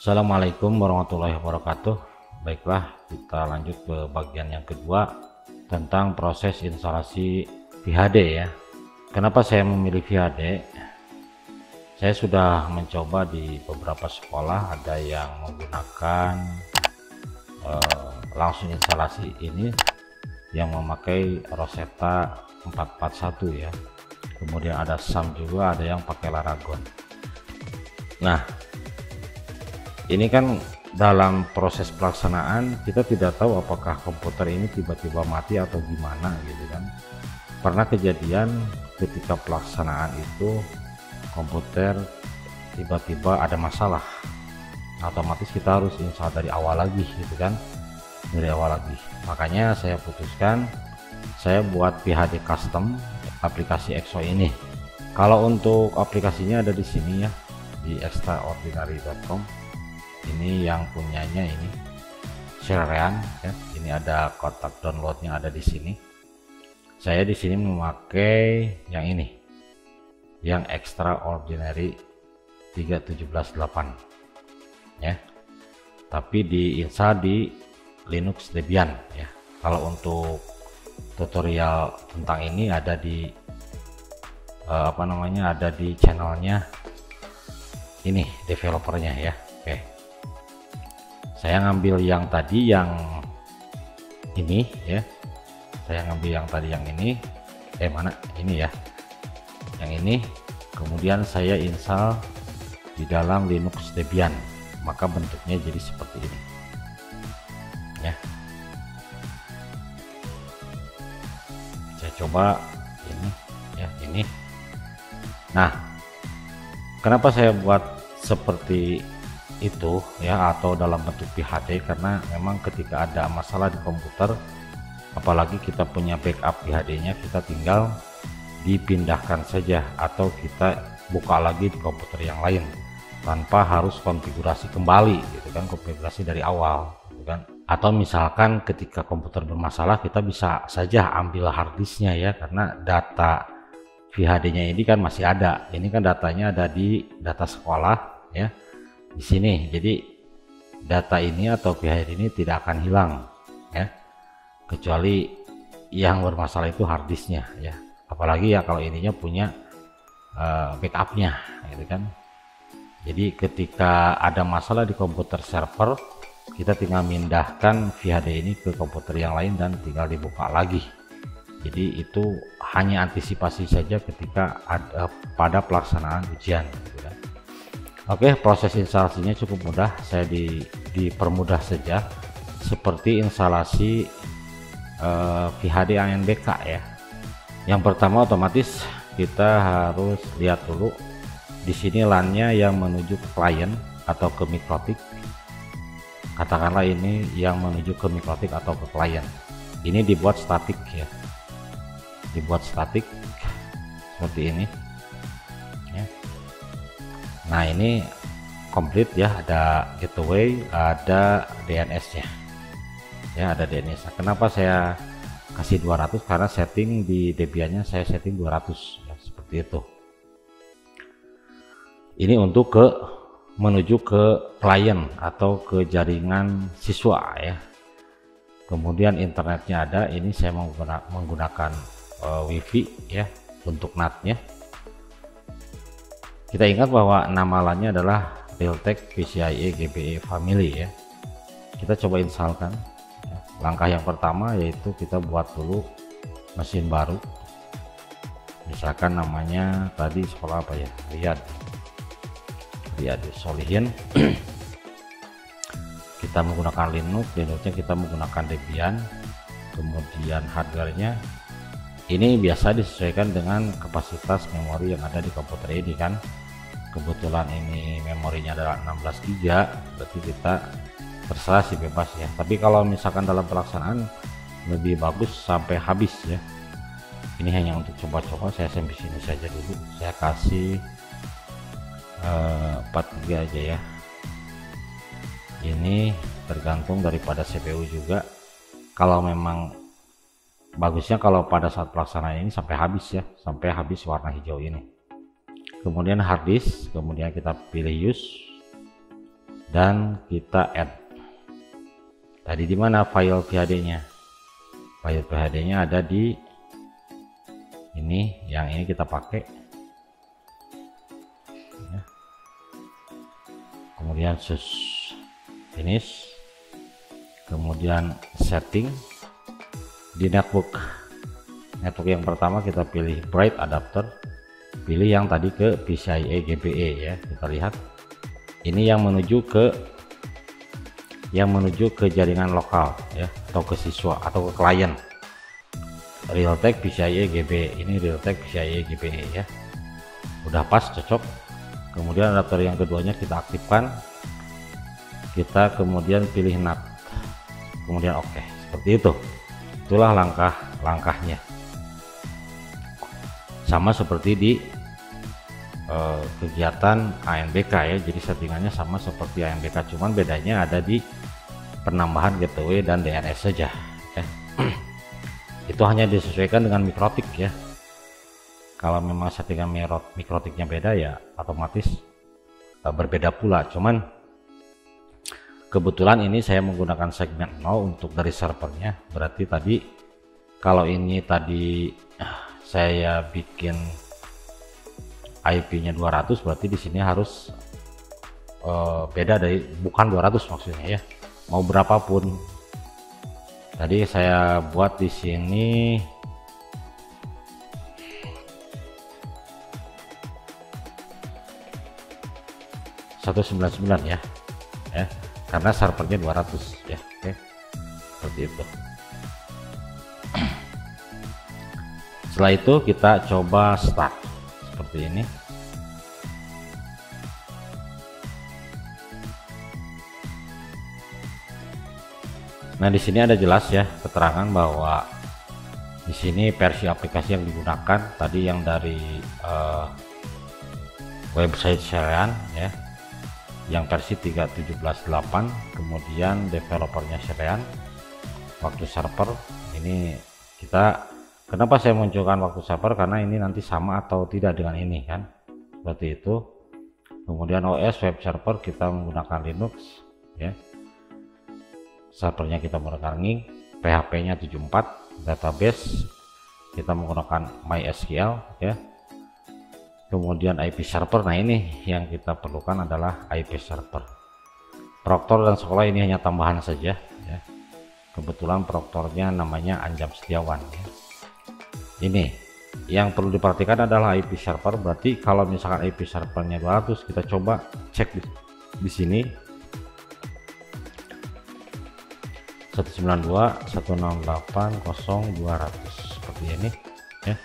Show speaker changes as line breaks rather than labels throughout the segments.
Assalamualaikum warahmatullahi wabarakatuh. Baiklah, kita lanjut ke bagian yang kedua tentang proses instalasi VHD ya. Kenapa saya memilih VHD? Saya sudah mencoba di beberapa sekolah, ada yang menggunakan langsung instalasi ini yang memakai Rosetta 441 ya. Kemudian ada SAM juga, ada yang pakai Laragon. Nah, ini kan dalam proses pelaksanaan kita tidak tahu apakah komputer ini tiba-tiba mati atau gimana gitu kan. Pernah kejadian ketika pelaksanaan itu komputer tiba-tiba ada masalah, otomatis kita harus install dari awal lagi gitu kan, dari awal lagi. Makanya saya putuskan saya buat VHD custom aplikasi EXO ini. Kalau untuk aplikasinya ada di sini ya, di extraordinary.com. Ini yang punyanya ini Sharean ya. Ini ada kotak downloadnya ada di sini. Saya di sini memakai yang ini, yang Extraordinary 3.17.8 ya. Tapi diinstal di Linux Debian ya. Kalau untuk tutorial tentang ini ada di ada di channelnya ini developernya ya. Oke, saya ngambil yang tadi yang ini ya, saya ngambil yang tadi yang ini mana ini ya, yang ini, kemudian saya install di dalam Linux Debian, maka bentuknya jadi seperti ini ya. Saya coba ini ya, ini. Nah, kenapa saya buat seperti itu ya, atau dalam bentuk VHD, karena memang ketika ada masalah di komputer, apalagi kita punya backup VHD-nya, kita tinggal dipindahkan saja atau kita buka lagi di komputer yang lain tanpa harus konfigurasi kembali gitu kan, konfigurasi dari awal gitu kan. Atau misalkan ketika komputer bermasalah, kita bisa saja ambil harddisknya ya, karena data VHD-nya ini kan masih ada. Ini kan datanya ada di data sekolah ya, di sini. Jadi data ini atau VHD ini tidak akan hilang ya, kecuali yang bermasalah itu harddisknya ya. Apalagi ya kalau ininya punya backupnya gitu kan. Jadi ketika ada masalah di komputer server, kita tinggal mindahkan VHD ini ke komputer yang lain dan tinggal dibuka lagi. Jadi itu hanya antisipasi saja ketika ada pada pelaksanaan ujian gitu kan. Oke, proses instalasinya cukup mudah, saya dipermudah saja seperti instalasi VHD ANBK ya. Yang pertama otomatis kita harus lihat dulu di sini LAN-nya yang menuju ke klien atau ke mikrotik. Katakanlah ini yang menuju ke mikrotik atau ke klien. Ini dibuat statik ya. Dibuat statik seperti ini ya. Nah, ini komplit ya, ada gateway, ada DNS-nya ya, ada DNS. Kenapa saya kasih 200? Karena setting di Debian-nya saya setting 200 ya, seperti itu. Ini untuk menuju ke klien atau ke jaringan siswa ya. Kemudian internetnya ada, ini saya menggunakan WiFi ya untuk NAT-nya. Kita ingat bahwa nama LAN-nya adalah Realtek PCIe GBE Family ya. Kita coba installkan ya. Langkah yang pertama yaitu kita buat dulu mesin baru, misalkan namanya tadi sekolah apa ya, Riyad Solihin. Kita menggunakan Linuxnya kita menggunakan Debian. Kemudian hardware-nya ini biasa disesuaikan dengan kapasitas memori yang ada di komputer ini kan. Kebetulan ini memorinya adalah 16 GB, berarti kita terserah sih, bebas ya. Tapi kalau misalkan dalam pelaksanaan lebih bagus sampai habis ya. Ini hanya untuk coba-coba, saya sampai sini saja dulu. Saya kasih 4 GB aja ya. Ini tergantung daripada CPU juga. Kalau memang bagusnya kalau pada saat pelaksanaan ini sampai habis ya, sampai habis warna hijau ini. Kemudian harddisk, kemudian kita pilih use. dan kita add. Tadi di mana file VHD-nya? File VHD-nya ada di ini, yang ini kita pakai. Ya. Kemudian finish, kemudian setting. Di network yang pertama kita pilih bright adapter, pilih yang tadi ke PCIe GBE ya. Kita lihat ini yang menuju ke jaringan lokal ya, atau ke siswa atau ke klien. Realtek PCIe GBE, ini Realtek PCIe GBE ya, udah pas, cocok. Kemudian adapter yang keduanya kita aktifkan, kita kemudian pilih NAT, kemudian oke. Seperti itu. Itulah langkah-langkahnya, sama seperti di kegiatan ANBK ya. Jadi settingannya sama seperti ANBK, cuman bedanya ada di penambahan gateway dan DNS saja ya. Itu hanya disesuaikan dengan mikrotik ya. Kalau memang settingan mikrotiknya beda ya otomatis berbeda pula. Cuman kebetulan ini saya menggunakan segmen 0 untuk dari servernya. Berarti tadi kalau ini tadi saya bikin IP-nya 200, berarti di sini harus beda dari, bukan 200 maksudnya ya. Mau berapapun. Tadi saya buat di sini 199 ya. Karena servernya 200 ya. Oke. Seperti itu. Setelah itu kita coba start seperti ini. Nah, di sini ada jelas ya keterangan bahwa di sini versi aplikasi yang digunakan tadi yang dari website Shreyan ya, yang versi 3.17.8, kemudian developernya Shreyan. Waktu server ini kita, kenapa saya munculkan waktu server, karena ini nanti sama atau tidak dengan ini kan, seperti itu. Kemudian OS web server kita menggunakan Linux ya, servernya kita menggunakan Ning, PHP-nya 74, database kita menggunakan MySQL ya. Kemudian IP server, nah ini yang kita perlukan adalah IP server. Proktor dan sekolah ini hanya tambahan saja ya. Kebetulan proktornya namanya Anjam Setiawan ya. Ini yang perlu diperhatikan adalah IP server. Berarti kalau misalkan IP servernya 200, kita coba cek di sini 192.168.0.200 seperti ini ya.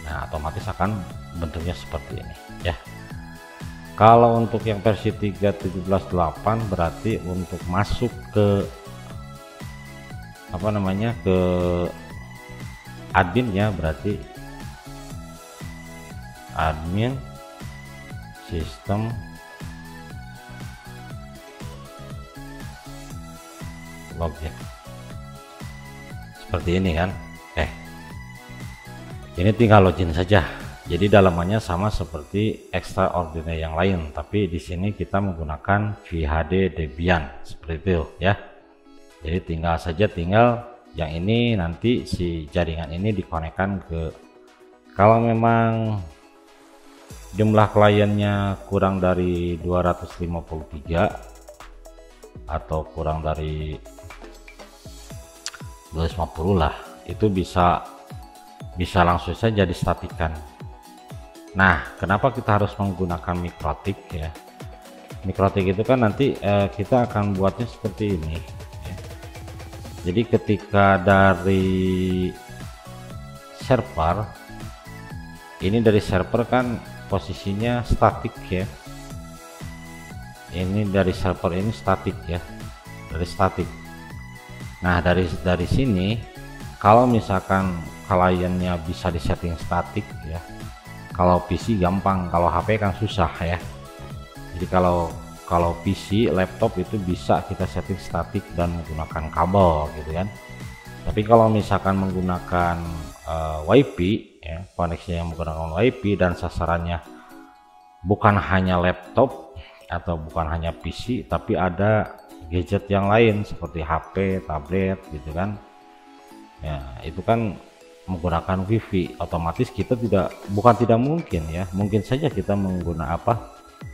Nah, otomatis akan bentuknya seperti ini ya. Kalau untuk yang versi 3.17.8 berarti untuk masuk ke apa namanya, ke adminnya, berarti admin sistem login seperti ini kan. Ini tinggal login saja. Jadi dalamannya sama seperti extraordinary yang lain, tapi di sini kita menggunakan VHD Debian seperti itu ya. Jadi tinggal yang ini nanti si jaringan ini dikonekkan ke, kalau memang jumlah kliennya kurang dari 253 atau kurang dari 250 lah, itu bisa langsung saja distatikan. Nah, kenapa kita harus menggunakan mikrotik ya? Mikrotik itu kan nanti kita akan buatnya seperti ini ya. Jadi ketika dari server ini, dari server kan posisinya statik ya. Ini dari server ini statik ya, dari statik. Nah, dari sini kalau misalkan kliennya bisa disetting statik ya. Kalau PC gampang, kalau HP kan susah ya. Jadi kalau PC, laptop itu bisa kita setting statik dan menggunakan kabel gitu kan. Tapi kalau misalkan menggunakan WiFi ya, koneksinya yang menggunakan WiFi dan sasarannya bukan hanya laptop, atau bukan hanya PC tapi ada gadget yang lain seperti HP, tablet gitu kan. Ya, itu kan menggunakan WiFi, otomatis kita tidak mungkin ya, mungkin saja kita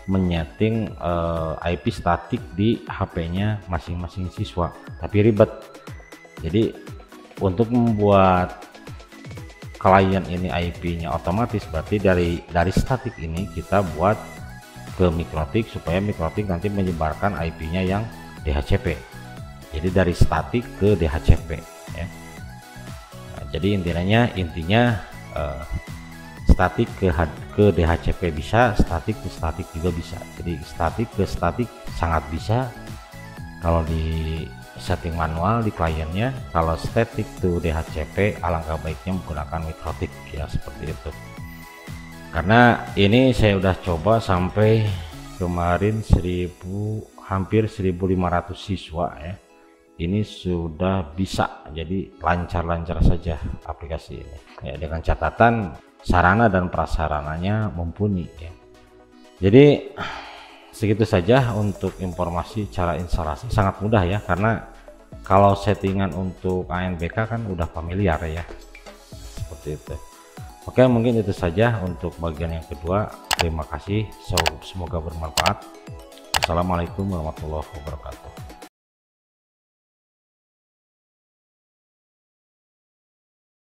menyeting IP statik di HP-nya masing-masing siswa, tapi ribet. Jadi untuk membuat klien ini IP-nya otomatis, berarti dari statik ini kita buat ke mikrotik supaya mikrotik nanti menyebarkan IP-nya yang DHCP. Jadi dari statik ke DHCP ya. Nah, jadi intinya statik ke DHCP bisa, statik ke statik juga bisa. Jadi statik ke statik sangat bisa kalau di setting manual di kliennya. Kalau static to DHCP alangkah baiknya menggunakan mikrotik ya, seperti itu. Karena ini saya udah coba sampai kemarin hampir 1.500 siswa ya, ini sudah bisa, jadi lancar-lancar saja aplikasi ini ya, dengan catatan sarana dan prasarananya mumpuni ya. Jadi segitu saja untuk informasi cara instalasi, sangat mudah ya, karena kalau settingan untuk ANBK kan udah familiar ya, seperti itu. Oke, mungkin itu saja untuk bagian yang kedua. Terima kasih, semoga bermanfaat. Assalamualaikum warahmatullahi wabarakatuh.